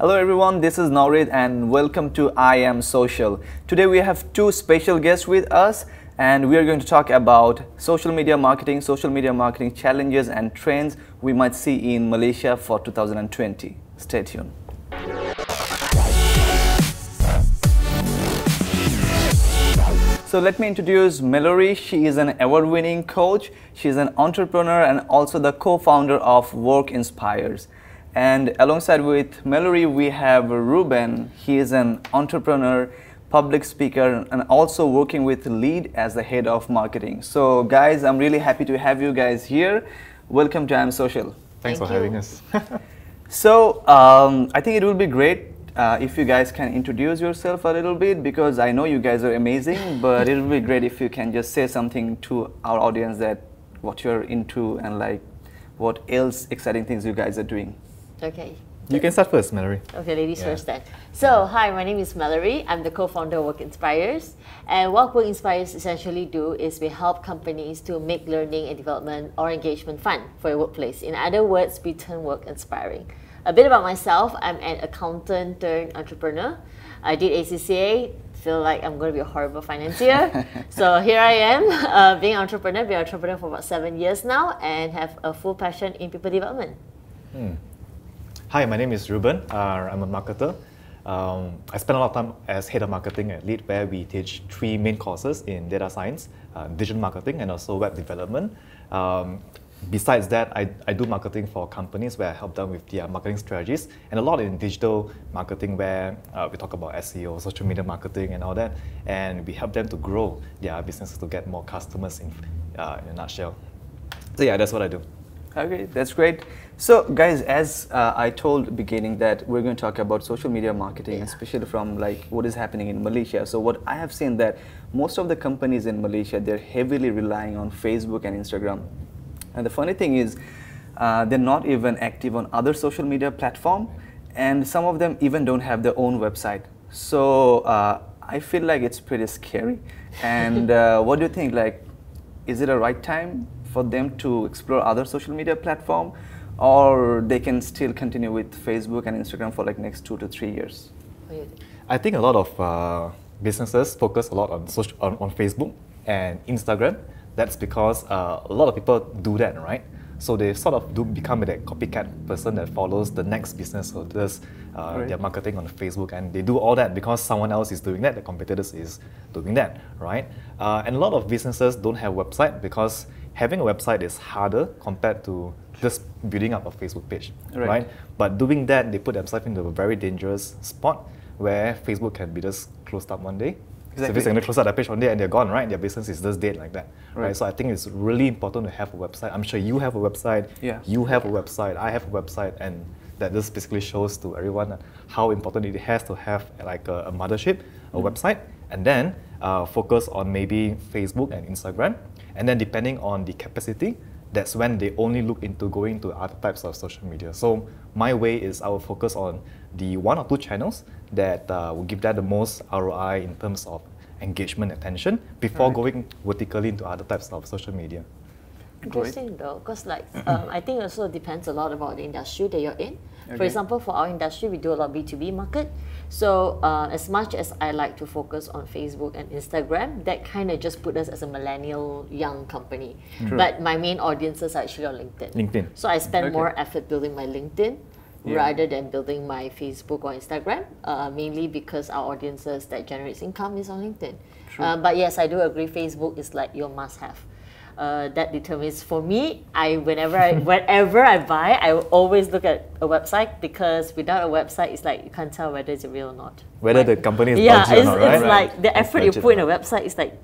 Hello everyone, this is Nowrid and welcome to I Am Social. Today we have two special guests with us and we are going to talk about social media marketing challenges and trends we might see in Malaysia for 2020. Stay tuned. So let me introduce Mallory. She is an award-winning coach. She is an entrepreneur and also the co-founder of Work Inspires. And alongside with Mallory, we have Reuben. He is an entrepreneur, public speaker, and also working with Lead as the head of marketing. So guys, I'm really happy to have you guys here. Welcome to I Am Social. Thanks for having us. So I think it will be great if you guys can introduce yourself a little bit, because I know you guys are amazing, but it will be great if you can just say something to our audience that what you're into and like what else exciting things you guys are doing. Okay. You can start first, Mallory. Okay, ladies first then. So, hi, my name is Mallory. I'm the co-founder of Work Inspires. And what Work Inspires essentially do is we help companies to make learning and development or engagement fun for your workplace. In other words, we turn work inspiring. A bit about myself, I'm an accountant turned entrepreneur. I did ACCA, feel like I'm going to be a horrible financier. So here I am, being an entrepreneur, for about 7 years now and have a full passion in people development. Hi, my name is Reuben. I'm a marketer. I spend a lot of time as head of marketing at Lead, where we teach 3 main courses in data science, digital marketing, and also web development. Besides that, I do marketing for companies where I help them with their marketing strategies, and a lot in digital marketing where we talk about SEO, social media marketing, and all that, and we help them to grow their businesses to get more customers in a nutshell. So yeah, that's what I do. Okay, that's great. So guys, as I told at the beginning that we're going to talk about social media marketing, especially from like what is happening in Malaysia. So what I have seen that most of the companies in Malaysia, they're heavily relying on Facebook and Instagram. And the funny thing is, they're not even active on other social media platform, and some of them even don't have their own website. So I feel like it's pretty scary. And what do you think? Like, is it a right time for them to explore other social media platform, or they can still continue with Facebook and Instagram for like next 2 to 3 years? I think a lot of businesses focus a lot on Facebook and Instagram. That's because a lot of people do that, right? So they sort of do become that copycat person that follows the next business who does their marketing on Facebook, and they do all that because someone else is doing that, the competitors is doing that, right? And a lot of businesses don't have a website because having a website is harder compared to just building up a Facebook page, right? But doing that, they put themselves into a very dangerous spot where Facebook can be just closed up one day. Exactly. So if they're going to close out their page one day and they're gone, right? Their business is just dead like that, right? So I think it's really important to have a website. I'm sure you have a website, you have a website, I have a website, and that just basically shows to everyone how important it has to have like a mothership, a website, and then focus on maybe Facebook and Instagram. And then depending on the capacity, that's when they only look into going to other types of social media. So my way is I will focus on the 1 or 2 channels that will give that the most ROI in terms of engagement attention before going vertically into other types of social media. Interesting though, because like I think it also depends a lot about the industry that you're in. For example, for our industry, we do a lot of B2B market. So as much as I like to focus on Facebook and Instagram, that kind of just put us as a millennial young company. But my main audiences are actually on LinkedIn. So I spend more effort building my LinkedIn rather than building my Facebook or Instagram, mainly because our audiences that generates income is on LinkedIn. But yes, I do agree, Facebook is like your must-have. That determines for me, whenever I buy, I will always look at a website, because without a website, it's like you can't tell whether it's real or not. Whether the company is budget or not, right? It's like the effort you put in a website is like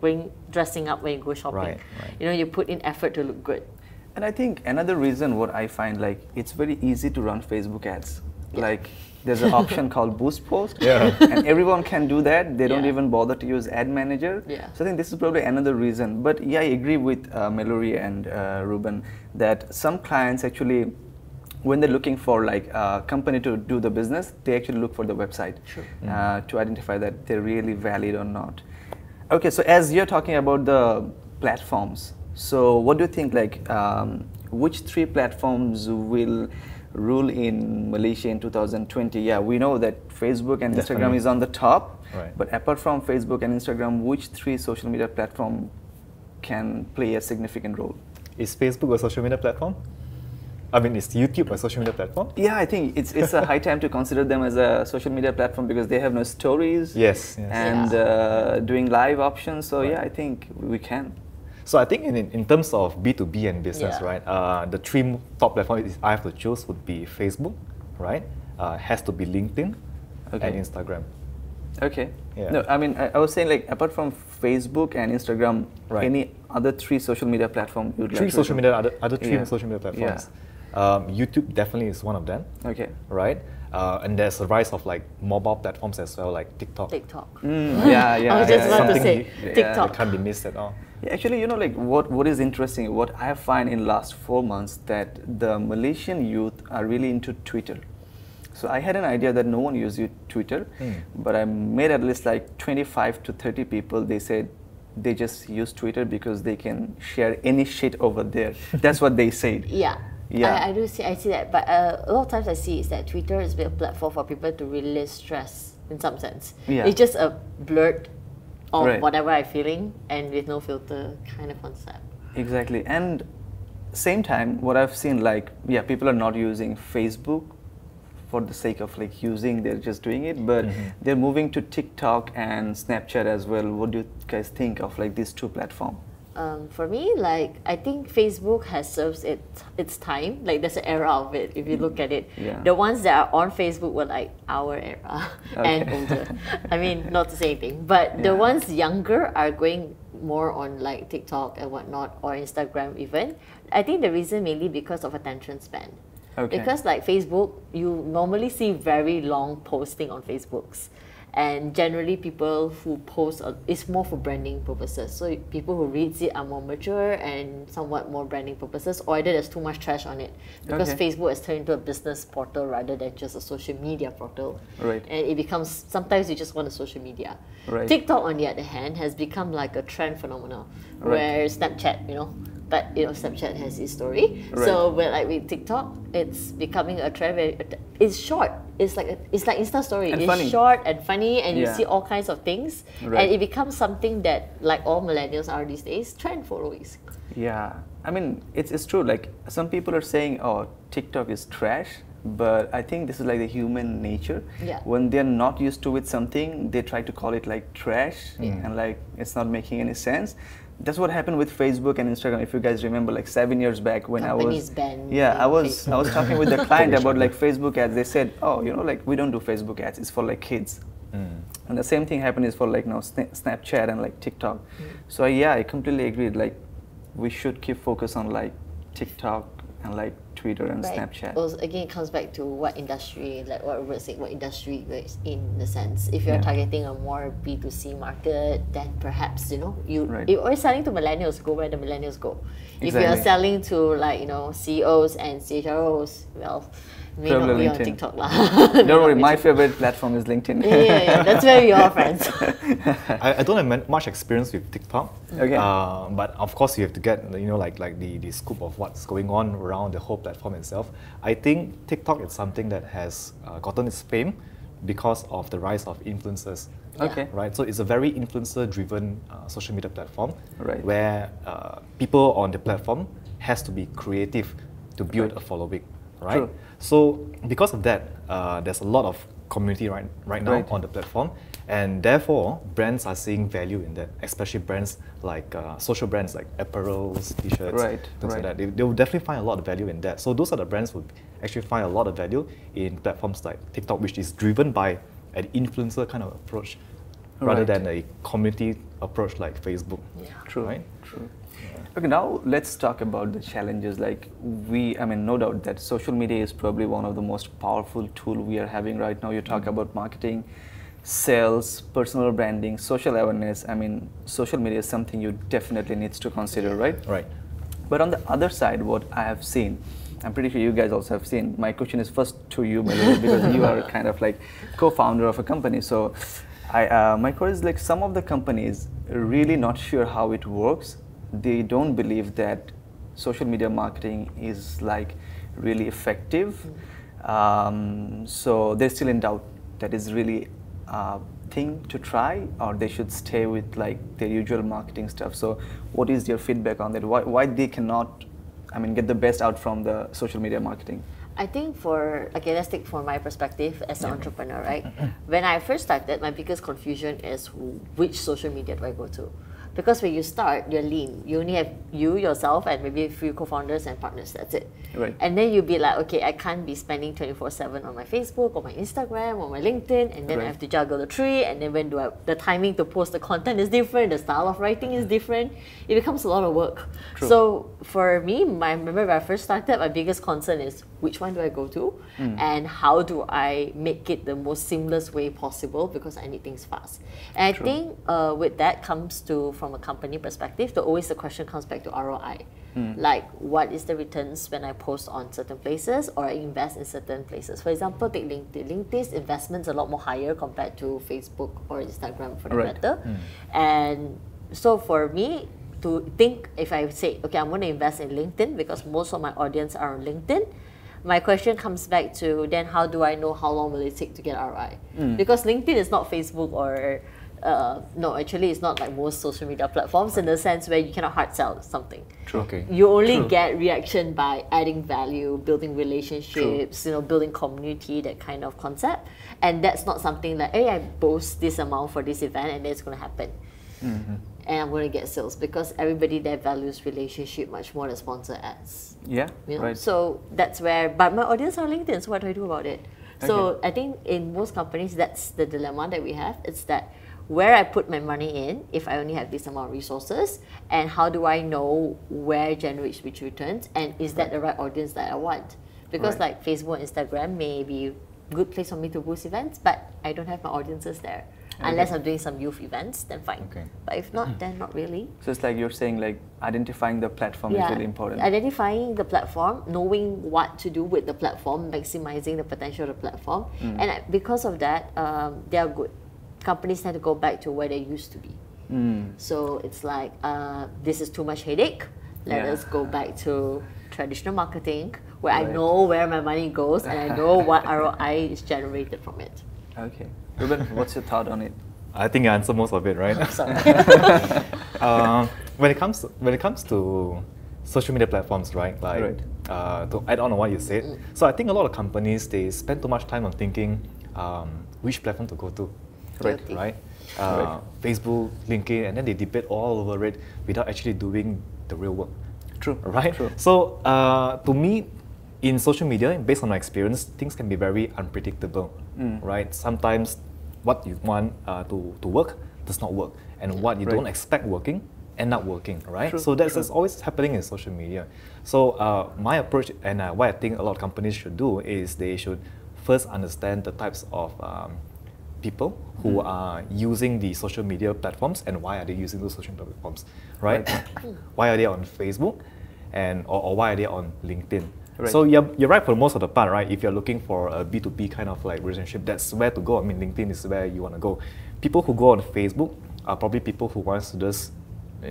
dressing up when you go shopping. You know, you put in effort to look good. And I think another reason what I find, like, it's very easy to run Facebook ads. Like, there's an option called Boost Post, and everyone can do that. They don't even bother to use Ad Manager. So I think this is probably another reason. But yeah, I agree with Mallory and Reuben that some clients actually, when they're looking for like a company to do the business, they actually look for the website to identify that they're really valid or not. Okay, so as you're talking about the platforms, so what do you think, like, which 3 platforms will rule in Malaysia in 2020. Yeah, we know that Facebook and Definitely. Instagram is on the top. Right. But apart from Facebook and Instagram, which three social media platform can play a significant role? Is Facebook a social media platform? I mean, is YouTube a social media platform? Yeah, I think it's a high time to consider them as a social media platform because they have no stories. Yes. And doing live options. So yeah, I think we can. So I think in terms of B2B and business, Yeah. right? The three top platforms I have to choose would be Facebook, right? Has to be LinkedIn, and Instagram. Okay. Yeah. No, I mean, I was saying like apart from Facebook and Instagram, Right. any other three social media platform you'd like Three to social recommend? media, other three social media platforms. YouTube definitely is one of them. Okay. Right? And there's a rise of like mobile platforms as well, like TikTok. TikTok. Yeah, yeah. I was just about to Something say yeah. TikTok. That can't be missed at all. Yeah, actually, you know, like what is interesting, what I find in last 4 months that the Malaysian youth are really into Twitter. So I had an idea that no one uses Twitter, but I made at least like 25 to 30 people. They said they just use Twitter because they can share any shit over there. That's what they said. Yeah. Yeah. I see that, but a lot of times I see is that Twitter is a platform for people to release stress in some sense. Yeah. It's just a blurt of Right. whatever I'm feeling and with no filter kind of concept. Exactly. And same time, what I've seen, like, yeah, people are not using Facebook for the sake of like using, they're just doing it, but they're moving to TikTok and Snapchat as well. What do you guys think of like these two platforms? For me, like I think Facebook has served its time. Like there's an era of it. If you look at it, Yeah. the ones that are on Facebook were like our era and older. I mean, not to say anything, but the Yeah. ones younger are going more on like TikTok and whatnot or Instagram even. I think the reason mainly because of attention span. Okay. Because like Facebook, you normally see very long posting on Facebooks. And generally people who post, it's more for branding purposes. So people who reads it are more mature and somewhat more branding purposes, or either there's too much trash on it. Because Okay. Facebook has turned into a business portal rather than just a social media portal. Right. And it becomes, sometimes you just want a social media. Right. TikTok on the other hand has become like a trend phenomenon. Right. Where Snapchat, you know, but you know Snapchat has its story. Right. So but like with TikTok, it's becoming a trend where it's short. It's like Insta story. And it's funny. short and funny, and you Yeah. see all kinds of things, Right. and it becomes something that like all millennials are these days, trend followers. Yeah, I mean, it's true. Like some people are saying, oh, TikTok is trash, but I think this is like the human nature. Yeah. When they're not used to with something, they try to call it like trash, and like it's not making any sense. That's what happened with Facebook and Instagram. If you guys remember, like 7 years back when Companies I was, banned I was Facebook. talking with the client about like Facebook ads. They said, oh, you know, like we don't do Facebook ads. It's for like kids. And the same thing happened is for like now Snapchat and like TikTok. So yeah, I completely agree. Like we should keep focus on like TikTok and like Twitter and Right. Snapchat. Also, again, it comes back to what industry, like what Reuben said, what industry it's in the sense. If you're Yeah. targeting a more B2C market, then perhaps, you know, Right. if you're selling to millennials, go where the millennials go. If you're Exactly. selling to like, you know, CEOs and CHROs, well, may not Probably be on LinkedIn. TikTok lah. Don't worry, my favorite platform is LinkedIn. yeah, that's where we are friends. I don't have much experience with TikTok. Okay. But of course you have to get like the scoop of what's going on around the whole platform itself. I think TikTok is something that has gotten its fame because of the rise of influencers. Okay. Right. So it's a very influencer-driven social media platform. Right. Where people on the platform has to be creative to build a following. Right. True. So because of that, there's a lot of community right now Right. on the platform, and therefore brands are seeing value in that, especially brands like social brands like apparels, t-shirts, Right, things right. like that. They will definitely find a lot of value in that. So those are the brands who actually find a lot of value in platforms like TikTok, which is driven by an influencer kind of approach, rather Right. than a community approach like Facebook. Yeah. True. Right? True. Okay, now let's talk about the challenges. Like I mean, no doubt that social media is probably one of the most powerful tool we are having right now. You talk about marketing, sales, personal branding, social awareness. I mean, social media is something you definitely needs to consider, right? Right. But on the other side, what I have seen, I'm pretty sure you guys also have seen. My question is first to you, Mallory, because you are kind of like co-founder of a company. So, my question is like some of the companies are really not sure how it works. They don't believe that social media marketing is like really effective. So they're still in doubt that is really a thing to try, or they should stay with like their usual marketing stuff. So what is your feedback on that? Why they cannot, I mean, get the best out from the social media marketing? I think okay, let's take from my perspective as an entrepreneur, right? When I first started, my biggest confusion is which social media do I go to? Because when you start, you're lean. You only have you, yourself, and maybe a few co-founders and partners, that's it. Right. And then you'll be like, okay, I can't be spending 24/7 on my Facebook, or my Instagram, or my LinkedIn, and then I have to juggle the three, and then when the timing to post the content is different, the style of writing is different, it becomes a lot of work. True. So for me, I remember when I first started, my biggest concern is which one do I go to, and how do I make it the most seamless way possible, because I need things fast. And I think with that comes to, from a company perspective, the question comes back to ROI. Like, what is the returns when I post on certain places or I invest in certain places? For example, take LinkedIn. LinkedIn's investment's a lot more higher compared to Facebook or Instagram for the matter. And so for me to think, if I say, okay, I'm going to invest in LinkedIn because most of my audience are on LinkedIn, my question comes back to, then how do I know how long will it take to get ROI? Because LinkedIn is not Facebook or no, actually it's not like most social media platforms in the sense where you cannot hard sell something. True. Okay. You only get reaction by adding value, building relationships, building community, that kind of concept. And that's not something like, hey, I post this amount for this event and then it's going to happen. And I'm going to get sales, because everybody there values relationship much more than sponsor ads. Yeah, right. So that's where, but my audience are LinkedIn, so what do I do about it? So I think in most companies, that's the dilemma that we have. It's that where I put my money in, if I only have this amount of resources, and how do I know where generates which returns, and is that the right audience that I want? Because like Facebook and Instagram may be a good place for me to boost events, but I don't have my audiences there. Unless I'm doing some youth events, then fine. But if not, then not really. So it's like you're saying, like identifying the platform is really important. Identifying the platform, knowing what to do with the platform, maximizing the potential of the platform. And because of that, they are good. Companies tend to go back to where they used to be. So it's like, this is too much headache. Let us go back to traditional marketing, where I know where my money goes and I know what ROI is generated from it. Okay. Reuben, what's your thought on it? I think I answered most of it, right? Sorry. When it comes to social media platforms, right? Like to add on what you said, so I think a lot of companies, they spend too much time on thinking which platform to go to, right? Facebook, LinkedIn, and then they debate all over it without actually doing the real work. True. Right. True. So to me, in social media, based on my experience, things can be very unpredictable, right? Sometimes what you want to work does not work, and what you don't expect working end up working, right? True. So that's always happening in social media. So my approach, and what I think a lot of companies should do, is they should first understand the types of people who are using the social media platforms, and why are they using those social media platforms, right? Why are they on Facebook, or why are they on LinkedIn? So you're right for most of the part, right? If you're looking for a B2B kind of like relationship, that's where to go. I mean, LinkedIn is where you want to go. People who go on Facebook are probably people who want to just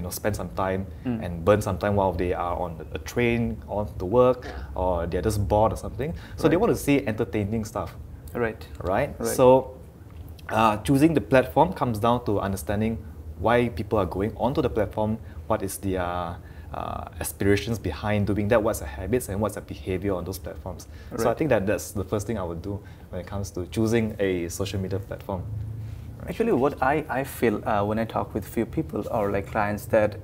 spend some time and burn some time while they are on a train on to work, or they're just bored or something. So they want to see entertaining stuff. Right. So choosing the platform comes down to understanding why people are going onto the platform, what is the aspirations behind doing that, what's the habits and what's the behavior on those platforms. So I think that's the first thing I would do when it comes to choosing a social media platform. Actually, what I feel when I talk with few people or like clients, that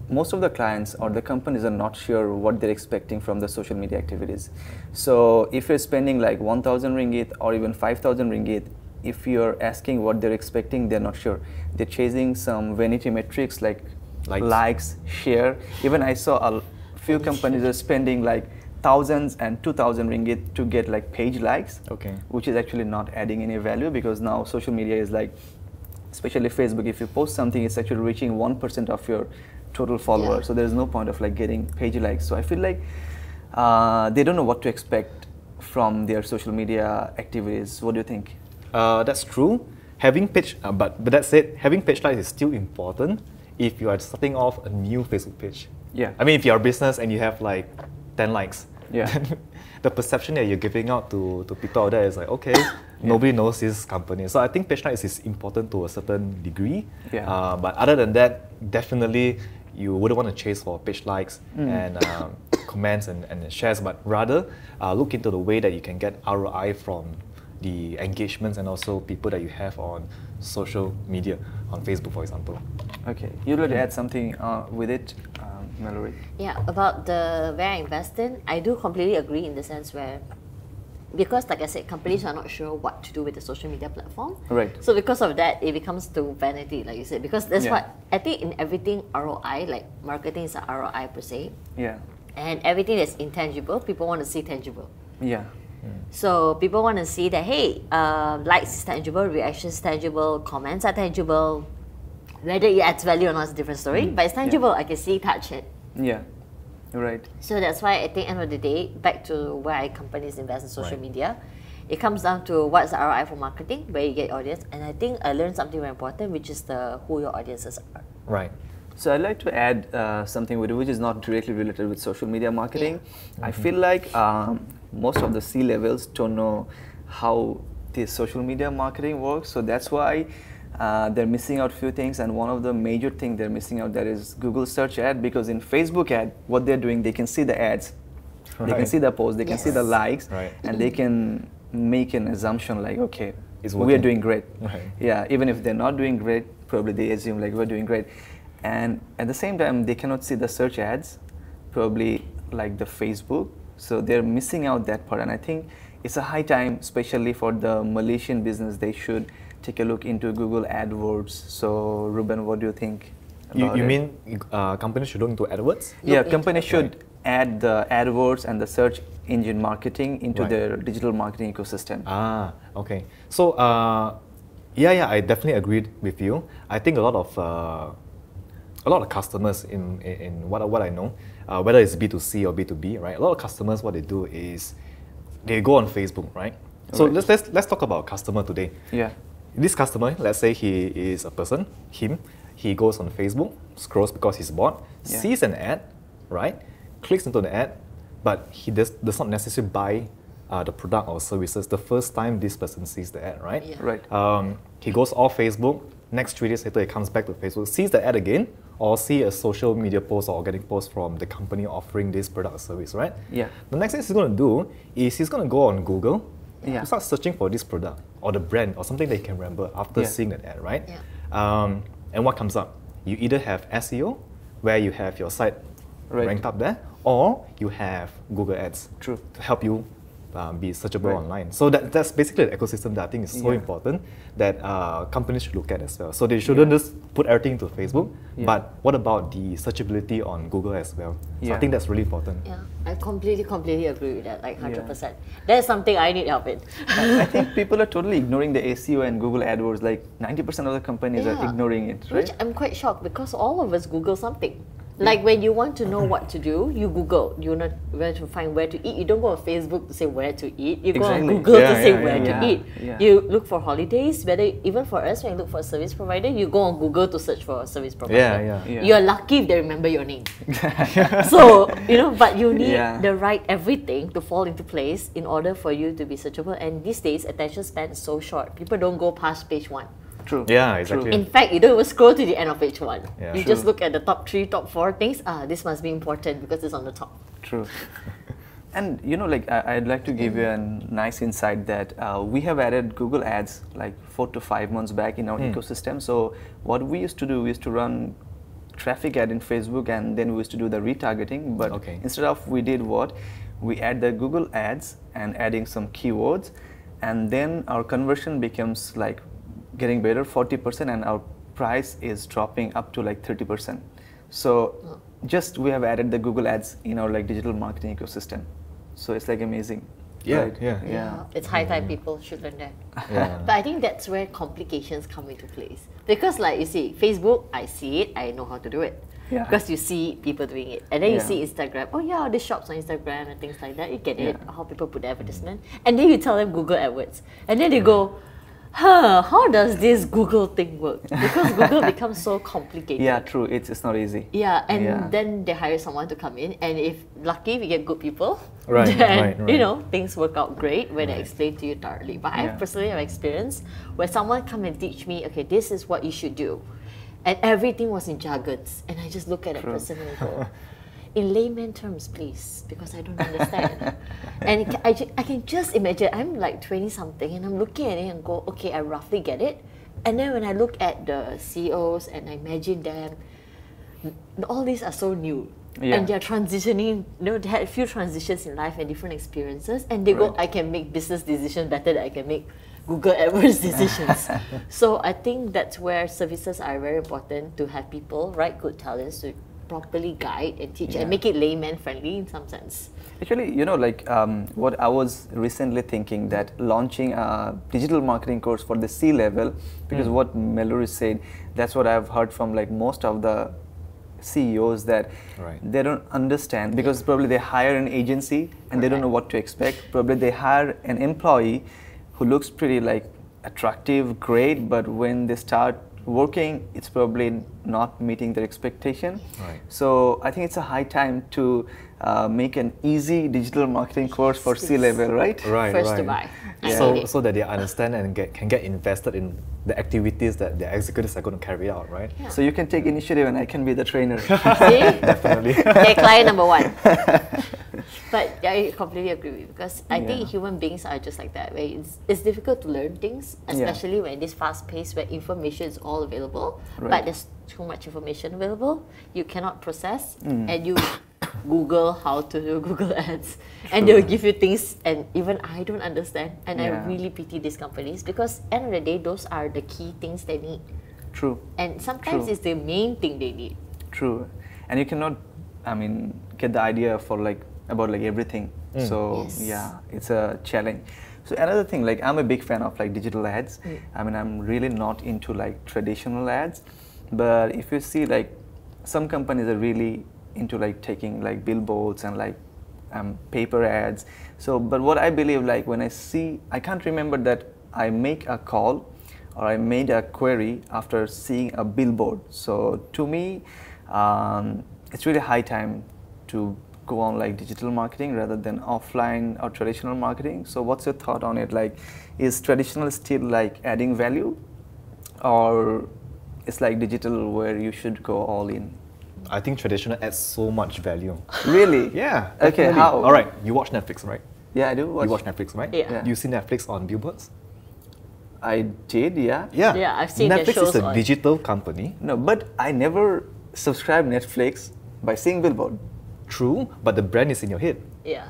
most of the clients or the companies are not sure what they're expecting from the social media activities. So if you're spending like 1,000 ringgit or even 5,000 ringgit, if you're asking what they're expecting, they're not sure. They're chasing some vanity metrics like likes, share. Even I saw a few companies are spending like thousands and 2,000 ringgit to get like page likes, which is actually not adding any value, because now social media is like, especially Facebook, if you post something, it's actually reaching 1% of your total followers. So there's no point of like getting page likes. So I feel like they don't know what to expect from their social media activities. What do you think? That's true. Having page, but that said, having page likes is still important if you are starting off a new Facebook page. I mean, if you're a business and you have like 10 likes, the perception that you're giving out to people out there is like, okay, nobody knows this company. So I think page likes is important to a certain degree. Yeah. But other than that, definitely you wouldn't want to chase for page likes and comments and shares, but rather look into the way that you can get ROI from the engagements and also people that you have on social media, on Facebook, for example. Okay, you'd like to add something with it, Mallory? Yeah, about the where I invest in, I do completely agree in the sense where, because like I said, companies are not sure what to do with the social media platform. Right. So because of that, it becomes to vanity, like you said, because that's Yeah. what, I think in everything ROI, like marketing is a ROI per se, Yeah. and everything that's intangible, people want to see tangible. Yeah. So people want to see that, hey, likes is tangible, reactions is tangible, comments are tangible. Whether it adds value or not is a different story, but it's tangible. I can see, touch it. Yeah. Right. So that's why at the end of the day, back to why companies invest in social media, it comes down to what's the ROI for marketing, where you get audience. And I think I learned something very important, which is who your audiences are. Right. So I'd like to add something which is not directly related with social media marketing. I feel like most of the C-levels don't know how this social media marketing works. So that's why they're missing out few things. And one of the major things they're missing out there is Google search ad, because in Facebook ad, what they're doing, they can see the ads, they can see the posts, they can see the likes, and they can make an assumption like, okay, we're doing great. Yeah, even if they're not doing great, probably they assume like we're doing great. And at the same time, they cannot see the search ads, probably like the Facebook. So they're missing out that part. And I think it's a high time, especially for the Malaysian business, they should take a look into Google AdWords. So Reuben, what do you think about You it? mean companies should look into AdWords? Yeah, companies should add the AdWords and the search engine marketing into their digital marketing ecosystem. Ah, okay. So yeah, I definitely agreed with you. I think a lot of customers in what I know, whether it's B2C or B2B, right? A lot of customers, what they do is they go on Facebook, right? So let's talk about a customer today. Yeah. This customer, let's say he is a person, he goes on Facebook, scrolls because he's bored, sees an ad, right? Clicks into the ad, but he does not necessarily buy the product or services the first time this person sees the ad, right? Yeah. Right. He goes off Facebook, next 3 days later he comes back to Facebook, sees the ad again, or see a social media post or organic post from the company offering this product or service, right? Yeah. The next thing he's going to do is he's going to go on Google Yeah. to start searching for this product or the brand or something that you can remember after seeing that ad, right? Yeah. And what comes up? You either have SEO, where you have your site ranked up there, or you have Google Ads to help you be searchable online. So that's basically the ecosystem that I think is so important that companies should look at as well. So they shouldn't just put everything into Facebook, but what about the searchability on Google as well? So I think that's really important. Yeah, I completely agree with that, like 100%. That's something I need help in. I think people are totally ignoring the SEO and Google AdWords. Like 90% of the companies are ignoring it, right? Which I'm quite shocked, because all of us Google something. Like when you want to know what to do, you Google. You know where to find where to eat. You don't go on Facebook to say where to eat. You go on Google to say where to eat. Yeah. You look for holidays. Whether even for us, when you look for a service provider, you go on Google to search for a service provider. You're lucky if they remember your name. So but you need the right everything to fall into place in order for you to be searchable. And these days, attention span is so short. People don't go past page 1. True. Yeah, exactly. In fact, you don't even scroll to the end of page 1. Yeah. You just look at the top 3, top 4 things. This must be important because it's on the top. True. And like I'd like to give you a nice insight that we have added Google Ads like 4 to 5 months back in our ecosystem. So what we used to do is to run traffic ad in Facebook, and then we used to do the retargeting. But instead of, we did what? We add the Google Ads and adding some keywords, and then our conversion becomes like getting better, 40%, and our price is dropping up to like 30%. So just we have added the Google Ads in our like digital marketing ecosystem. So it's like amazing. Yeah. It's high time people should learn that. But I think that's where complications come into place. Because like you see, Facebook, I see it, I know how to do it. Because you see people doing it. And then you see Instagram, the shops on Instagram and things like that, you get it, how people put the advertisement. And then you tell them Google AdWords. And then they go, how does this Google thing work? Because Google becomes so complicated. Yeah, true. It's not easy. Yeah, and Yeah. then they hire someone to come in, and if lucky, we get good people. Right, then, right. you know, things work out great when I explain to you thoroughly. But I Yeah. personally have experience where someone come and teach me, okay, this is what you should do. And everything was in jargons. And I just look at that person and go, in layman terms, please, because I don't understand. And I can just imagine, I'm like 20-something, and I'm looking at it and go, okay, I roughly get it. And then when I look at the CEOs and I imagine them, all these are so new. Yeah. And they're transitioning, they had a few transitions in life and different experiences, and they go, Right. I can make business decisions better than I can make Google AdWords decisions. So I think that's where services are very important, to have people, right, good talents to properly guide and teach and make it layman friendly in some sense. Actually, you know, like what I was recently thinking, that launching a digital marketing course for the C-level, because what Mallory said, that's what I've heard from like most of the CEOs, that Right. they don't understand, because probably they hire an agency and they don't know what to expect. Probably they hire an employee who looks pretty like attractive, great, but when they start working, it's probably not meeting their expectation. Right. So I think it's a high time to make an easy digital marketing course for C-level, right? Right, First right. to buy. I So, need it. so that they understand and can get invested in the activities that the executives are going to carry out, right? Yeah. So you can take initiative and I can be the trainer. See? Definitely. Okay, client number one. But I completely agree with you, because I think Yeah. human beings are just like that, where it's difficult to learn things, especially when this fast pace where information is all available, Right. but there's too much information available, you cannot process, and you Google how to do Google Ads, and they'll give you things, and even I don't understand, and I Yeah. really pity these companies, because end of the day, those are the key things they need, True, and sometimes True. it's the main thing they need. true. And you cannot, I mean, get the idea for like about like everything. So Yes. yeah, it's a challenge. So another thing, like I'm a big fan of like digital ads. I mean, I'm really not into like traditional ads, but if you see like some companies are really into like taking like billboards and like paper ads. So, but what I believe, like when I see, I can't remember that I make a call or I made a query after seeing a billboard. So to me, it's really high time to go on like digital marketing rather than offline or traditional marketing. So what's your thought on it? Like, is traditional still like adding value, or it's like digital where you should go all in? I think traditional adds so much value. Really? Yeah. Okay, definitely. how? All right, you watch Netflix, right? Yeah, I do. You watch Netflix, right? Yeah. You see Netflix on billboards? I did, yeah. Yeah, I've seen their Netflix shows is a on- digital company, No, but I never subscribed Netflix by seeing billboard. true, but the brand is in your head. Yeah.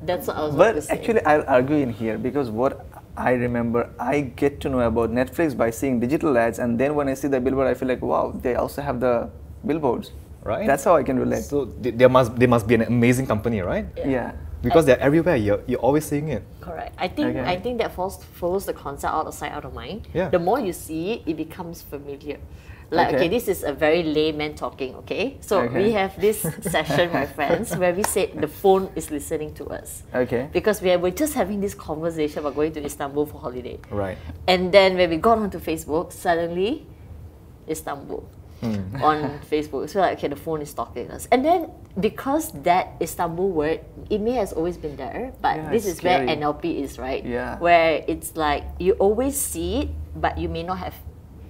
That's what I was about to But say. actually, I'll argue in here, because what I remember, I get to know about Netflix by seeing digital ads, and then when I see the billboard, I feel like, wow, they also have the billboards. Right? That's how I can relate. So they must be an amazing company, right? Yeah. Because they're everywhere. You're always seeing it. Correct. I think Okay. I think that follows the concept out of sight, out of mind. Yeah. The more you see it, it becomes familiar. Like, okay, Okay. this is a very layman talking, okay? So Okay. we have this session, my friends, where we said the phone is listening to us. Okay. Because we're just having this conversation about going to Istanbul for holiday. Right. And then when we got onto Facebook, suddenly Istanbul on Facebook. So like, okay, the phone is talking us. And then because that Istanbul word, it may has always been there, but Yeah, this it's is where scary. NLP is, right? Yeah. Where it's like you always see it, but you may not have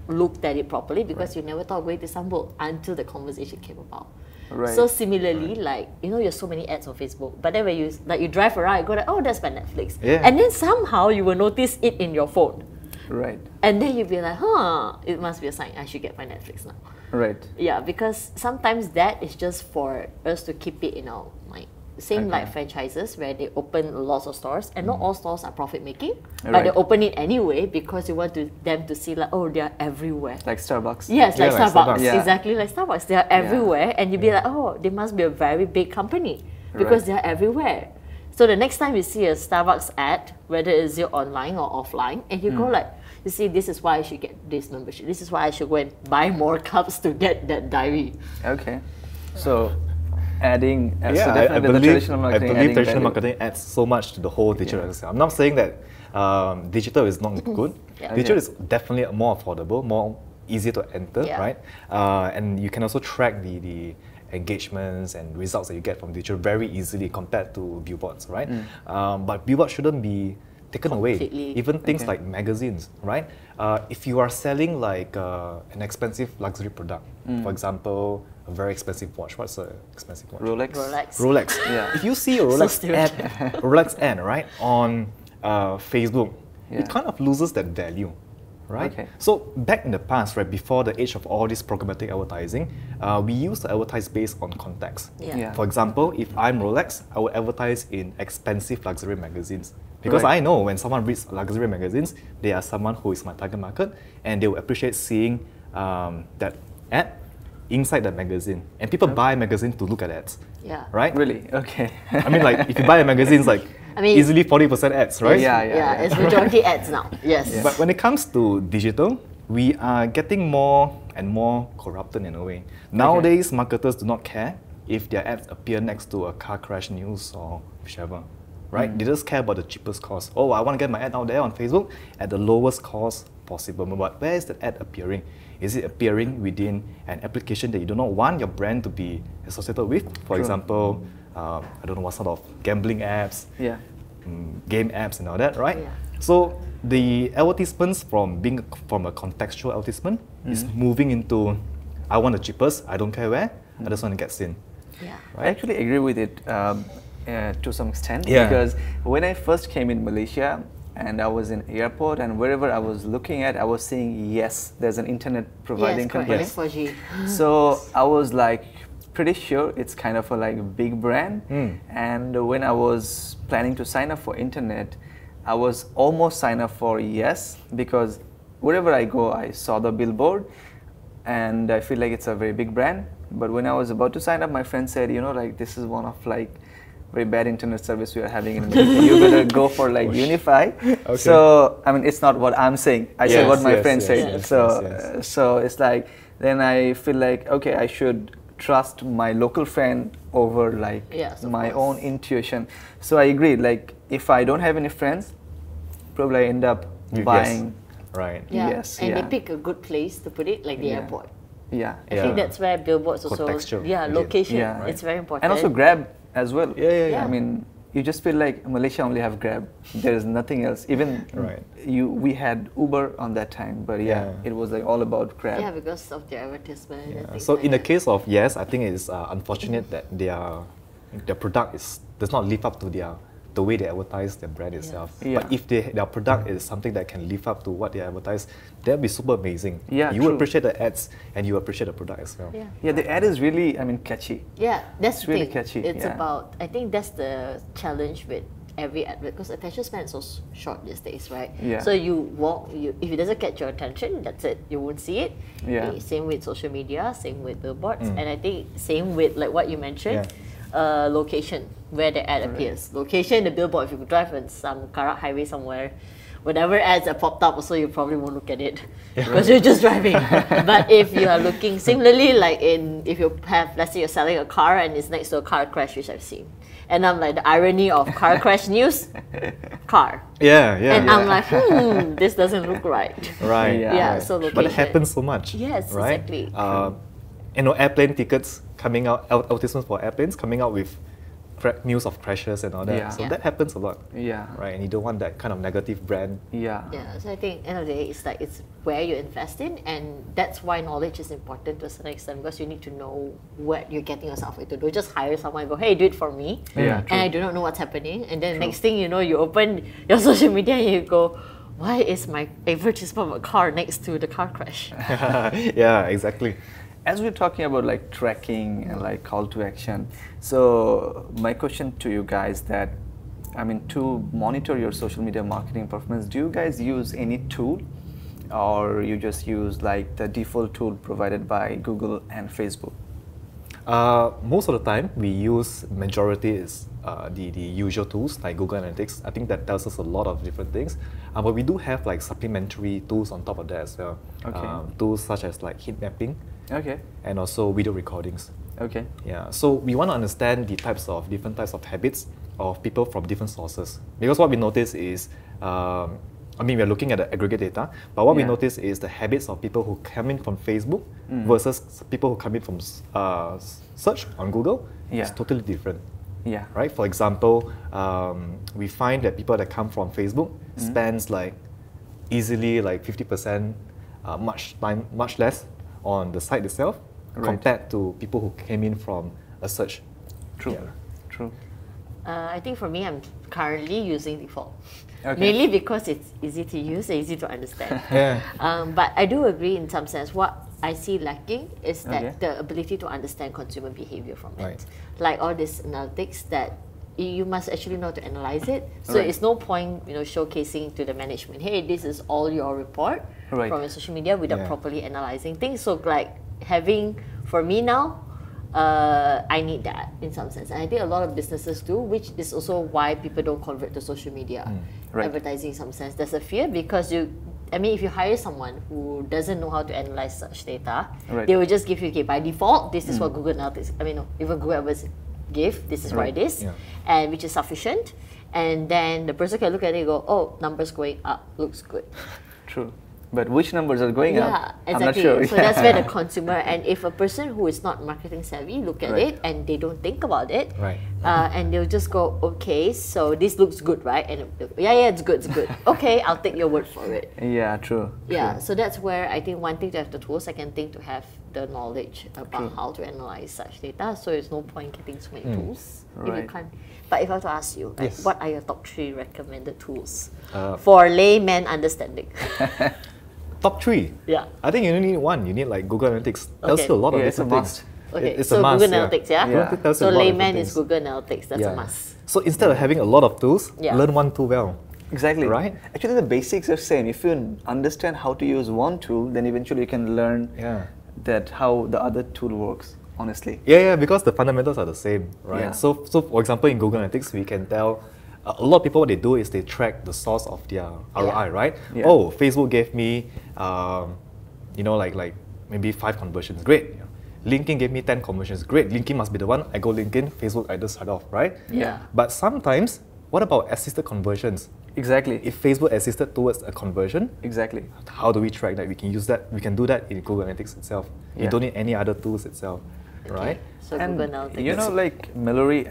looked at it properly because you never thought of going to Istanbul until the conversation came about. Right. So similarly, like, you know, there's so many ads on Facebook, but then when you drive around, you go like, oh, that's my Netflix. Yeah. And then somehow you will notice it in your phone. Right. And then you'll be like, huh, it must be a sign I should get my Netflix now. Right. Yeah, because sometimes that is just for us to keep it in our mind. Same like franchises where they open lots of stores, and not all stores are profit making, but Right. they open it anyway because you want them to see like, oh, they are everywhere. Like Starbucks. Yes, Yeah, like like Starbucks. Starbucks. Yeah. Exactly like Starbucks. They are everywhere, and you'd be like, oh, they must be a very big company because Right. they are everywhere. So the next time you see a Starbucks ad, whether it's online or offline, and you go like, you see, this is why I should get this membership. This is why I should go and buy more cups to get that diary. Okay. So adding, so Yeah, definitely the traditional I marketing. believe adding traditional value. marketing adds so much to the whole digital ecosystem. I'm not saying that digital is not good. Digital is definitely more affordable, more easier to enter, right? And you can also track the engagements and results that you get from digital very easily compared to billboards, right? But billboards shouldn't be taken away. Even things like magazines, right? If you are selling like an expensive luxury product, for example, a very expensive watch. What's an expensive watch? Rolex. Yeah. If you see a Rolex ad, right, on Facebook, it kind of loses that value, right? So back in the past, right, before the age of all this programmatic advertising, we used to advertise based on context. For example, if I'm Rolex, I will advertise in expensive luxury magazines. Because I know when someone reads luxury magazines, they are someone who is my target market, and they will appreciate seeing that ad inside the magazine. And people buy magazines to look at ads. Right? Really? Okay. I mean, like, if you buy a magazine, it's like easily 40% ads, right? Yeah, it's majority ads now. Yes. But when it comes to digital, we are getting more and more corrupted in a way. Nowadays, marketers do not care if their ads appear next to a car crash news or whichever. Right? They just care about the cheapest cost. Oh, I want to get my ad out there on Facebook at the lowest cost possible. But where is the ad appearing? Is it appearing within an application that you do not want your brand to be associated with? For example, I don't know what sort of gambling apps, game apps and all that, right? So the advertisements from a contextual advertisement is moving into, I want the cheapest, I don't care where, I just want to get seen. I actually agree with it. To some extent, because when I first came in Malaysia and I was in airport and wherever I was looking at, I was seeing there's an internet providing company. So I was like pretty sure it's kind of a like big brand. And when I was planning to sign up for internet, I was almost signed up for because wherever I go, I saw the billboard and I feel like it's a very big brand. But when I was about to sign up, my friend said, you know, like this is one of like very bad internet service we are having in Malaysia. You better go for like Unify. So I mean, it's not what I'm saying. I said what my friend said. So it's like then I feel like okay, I should trust my local friend over like my own intuition. So I agree. Like if I don't have any friends, probably I end up buying. Right. They pick a good place to put it, like the airport. I think that's where billboards also. Location. It's very important. And also Grab as well. I mean, you just feel like Malaysia only have Grab. There is nothing else. Even we had Uber on that time, but it was like all about Grab. Yeah, because of their advertisement. So in the case of I think it's unfortunate that their product does not live up to the way they advertise their brand itself. But if their product is something that can live up to what they advertise, that'd be super amazing. You will appreciate the ads and you appreciate the product as well. The ad is really, I mean, catchy. That's really catchy. It's about, I think that's the challenge with every advert, because attention span is so short these days, right? So you walk, if it doesn't catch your attention, that's it. You won't see it. Same with social media, same with billboards, and I think same with like what you mentioned. Location where the ad appears. Location, the billboard. If you drive on some Karak highway somewhere, whatever ads that popped up, also you probably won't look at it because you're just driving. But if you are looking, similarly, like if you have, let's say you're selling a car and it's next to a car crash, which I've seen, and I'm like the irony of car crash news, car. And I'm like, this doesn't look right. So location. But it happens so much. Exactly. You know, airplane tickets coming out, advertisements for airplanes coming out with news of crashes and all that. So that happens a lot. Right, and you don't want that kind of negative brand. So I think end of the day, it's like it's where you invest in, and that's why knowledge is important to a certain extent, because you need to know what you're getting yourself into. Don't just hire someone and go, hey, do it for me. And I do not know what's happening. And then the next thing you know, you open your social media and you go, why is my advertisement of a car next to the car crash? Exactly. As we're talking about like tracking and like call to action, so my question to you guys that, I mean, to monitor your social media marketing performance, do you guys use any tool, or you just use like the default tool provided by Google and Facebook? Most of the time, we use majority is the usual tools like Google Analytics. I think that tells us a lot of different things. But we do have like supplementary tools on top of that as well. Tools such as like heat mapping. And also video recordings. So we want to understand the different types of habits of people from different sources. Because what we notice is, I mean, we're looking at the aggregate data, but what we notice is the habits of people who come in from Facebook versus people who come in from search on Google is totally different. Yeah. Right? For example, we find that people that come from Facebook spends like easily like 50% much less on the site itself compared to people who came in from a search. True. Yeah. True. I think for me, I'm currently using default. Okay. Mainly because it's easy to use and easy to understand. Yeah. But I do agree in some sense. What I see lacking is that Okay. the ability to understand consumer behavior from it. Right. Like all this analytics that you must actually know how to analyze it. So Right. it's no point, showcasing to the management, hey, this is all your report Right. from your social media without Yeah. properly analyzing things. So like having, for me now, I need that in some sense. And I think a lot of businesses do, which is also why people don't convert to social media Right. advertising in some sense. There's a fear because if you hire someone who doesn't know how to analyze such data, Right. they will just give you, okay, by default, this is what Google Analytics, even Google AdWords give, this is what it is, Yeah. and which is sufficient. And then the person can look at it and go, oh, numbers going up, looks good. True. But which numbers are going Yeah, up? exactly. I'm not sure. So that's where the consumer, and if a person who is not marketing savvy look at Right. it and they don't think about it, Right. and they'll just go, okay, so this looks good, right? And yeah, it's good, it's good. Okay, I'll take your word for it. Yeah, true. Yeah, so that's where I think one thing to have the tools, second thing to have the knowledge about how to analyze such data. So there's no point getting so many tools if you Right. can't. But if I were to ask you, like, Yes. what are your top 3 recommended tools for layman understanding? Top 3. Yeah. I think you only need one. You need like Google Analytics. Tells Okay. you a lot of Yeah, it's a different must. things. Okay, It's so a must, Google Analytics, yeah? Yeah. It tells you So a lot of layman different is things. Google Analytics, that's a must. So instead of having a lot of tools, Yeah. learn one tool well. Exactly. Right? Actually, the basics are same. If you understand how to use one tool, then eventually you can learn Yeah. that how the other tool works. Honestly. Yeah, because the fundamentals are the same, right? Yeah. So for example, in Google Analytics, we can tell a lot of people what they do is they track the source of their ROI, right? Yeah. Oh, Facebook gave me, like maybe 5 conversions, great. LinkedIn gave me 10 conversions, great. LinkedIn must be the one. I go LinkedIn, Facebook I just start off, right? Yeah. But sometimes, what about assisted conversions? Exactly. If Facebook assisted towards a conversion, Exactly. how do we track that? We can use that. We can do that in Google Analytics itself. Yeah. You don't need any other tools itself, right? So And Google Analytics. you know, like Mallory,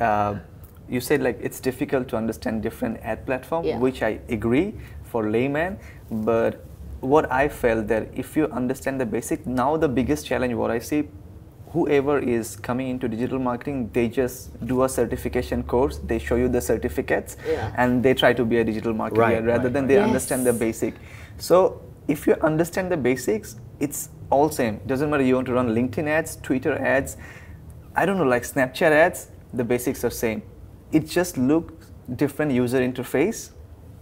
you said like it's difficult to understand different ad platform, Yeah. which I agree for layman. But what I felt that if you understand the basic, now the biggest challenge what I see, whoever is coming into digital marketing, they just do a certification course. They show you the certificates, Yeah. and they try to be a digital marketer Right, rather right, than right. they Yes. understand the basic. So if you understand the basics, it's all same. Doesn't matter you want to run LinkedIn ads, Twitter ads, I don't know, like Snapchat ads, the basics are same. It just looks different user interface,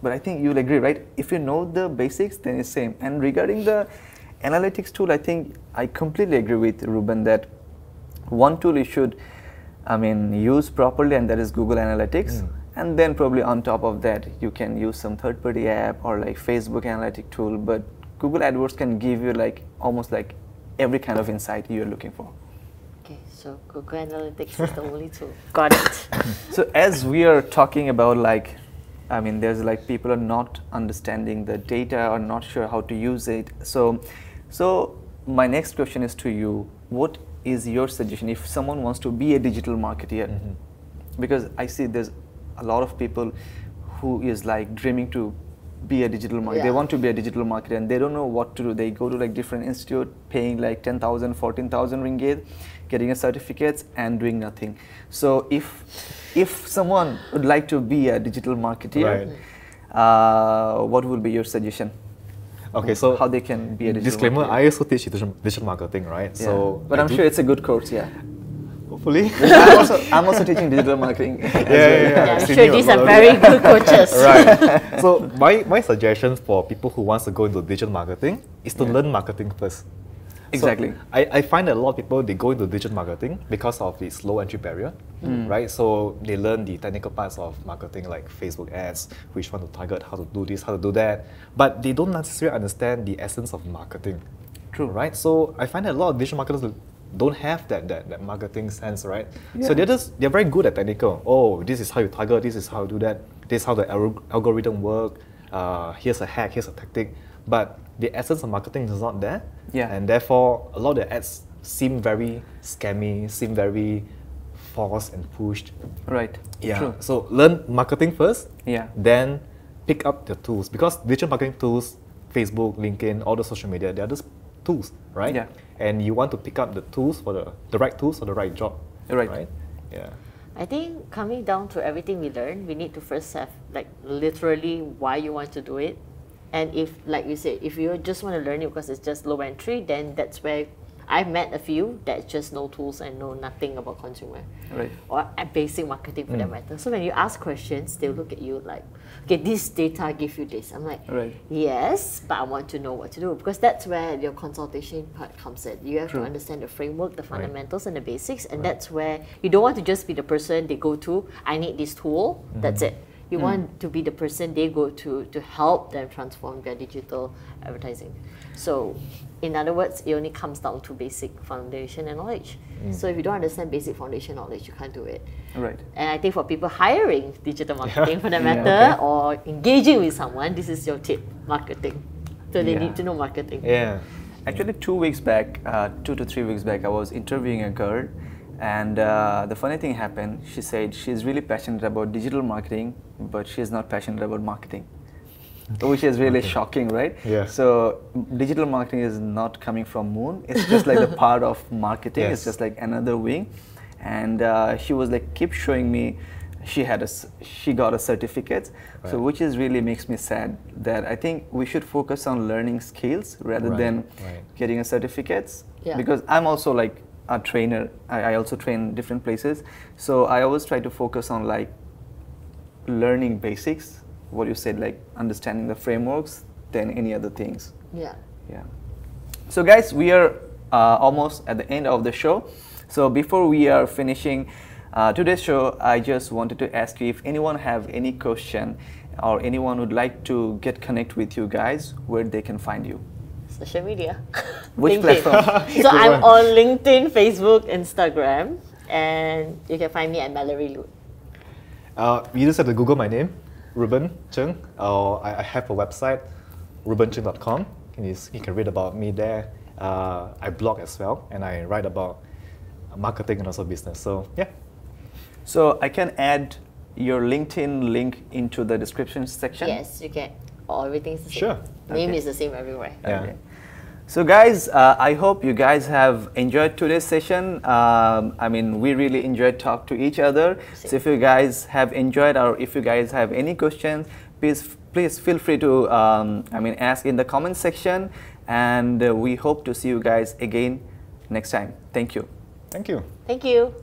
but I think you'll agree, right? If you know the basics, then it's same. And regarding the analytics tool, I think I completely agree with Reuben that one tool you should, use properly, and that is Google Analytics. And then probably on top of that, you can use some third-party app or like Facebook Analytic tool. But Google AdWords can give you like almost like every kind of insight you're looking for. Okay, so Google Analytics is the only tool. Got it. So as we are talking about like, there's like people are not understanding the data or not sure how to use it. So my next question is to you. What is your suggestion if someone wants to be a digital marketer? Because I see there's a lot of people who is like dreaming to be a digital marketer. They Yeah. want to be a digital marketer and they don't know what to do. They go to like different institute, paying like 10,000, 14,000 ringgit, getting a certificates and doing nothing. So if someone would like to be a digital marketer, what will be your suggestion? Okay, so how they can be a digital disclaimer, marketer? I also teach digital marketing, right? Yeah. So, but I'm sure it's a good course, yeah. hopefully. I'm also teaching digital marketing. Yeah, I'm Seen sure you these a are lot. very good coaches. Right. So my suggestion for people who wants to go into digital marketing is to learn marketing first. Exactly. So I find that a lot of people, they go into digital marketing because of its low entry barrier, right? So they learn the technical parts of marketing like Facebook ads, which one to target, how to do this, how to do that. But they don't necessarily understand the essence of marketing. True. Right? So I find that a lot of digital marketers don't have that marketing sense, right? Yeah. So they're very good at technical. Oh, this is how you target, this is how you do that, this is how the algorithm work, here's a hack, here's a tactic. But the essence of marketing is not there. Yeah. And therefore, a lot of the ads seem very scammy, seem very forced and pushed. Right. Yeah. True. So learn marketing first. Yeah. Then pick up the tools, because digital marketing tools, Facebook, LinkedIn, all the social media, they're just tools, right? Yeah. And you want to pick up the tools for the right tools for the right job. Right. Yeah. I think coming down to everything we learn, we need to first have like literally why you want to do it. And if, like you said, if you just want to learn it because it's just low entry, then that's where I've met a few that just know tools and know nothing about consumer. Right. Or basic marketing for that matter. So when you ask questions, they'll look at you like, okay, this data give you this. I'm like, right. Yes, but I want to know what to do, because that's where your consultation part comes in. You have True. to understand the framework, the fundamentals, and the basics, and that's where you don't want to just be the person they go to, I need this tool, that's it. You want to be the person they go to help them transform their digital advertising. So, in other words, it only comes down to basic foundation and knowledge. So if you don't understand basic foundation knowledge, you can't do it. Right. And I think for people hiring digital marketing for that matter, or engaging with someone, this is your tip, marketing. So they need to know marketing. Yeah. Actually, 2 weeks back, 2 to 3 weeks back, I was interviewing a girl, and the funny thing happened. She said she's really passionate about digital marketing, but she's not passionate about marketing, which is really shocking, right? Yeah. So digital marketing is not coming from Moon. It's just like the part of marketing. It's just like another wing. And she was like, keep showing me. She got a certificate, so which is really makes me sad. That I think we should focus on learning skills rather than getting a certificates. Yeah. Because I'm also like a trainer. I also train different places. So I always try to focus on like learning basics. What you said, like understanding the frameworks, than any other things. Yeah. Yeah. So guys, we are almost at the end of the show. So before we are finishing today's show, I just wanted to ask you if anyone have any question or anyone would like to get connect with you guys, where they can find you. Social media. Which platform? So I'm on LinkedIn, Facebook, Instagram, and you can find me at Mallory Loone. You just have to Google my name, Reuben Cheng, or I have a website, reubencheng.com. You can read about me there. I blog as well, and I write about marketing and also business. So yeah. So I can add your LinkedIn link into the description section? Yes, you can. Everything's the same. Sure. Name is the same everywhere. Yeah. Okay. So guys, I hope you guys have enjoyed today's session. I mean, we really enjoyed talk to each other. So if you guys have enjoyed, or if you guys have any questions, please feel free to ask in the comment section. And we hope to see you guys again next time. Thank you. Thank you. Thank you.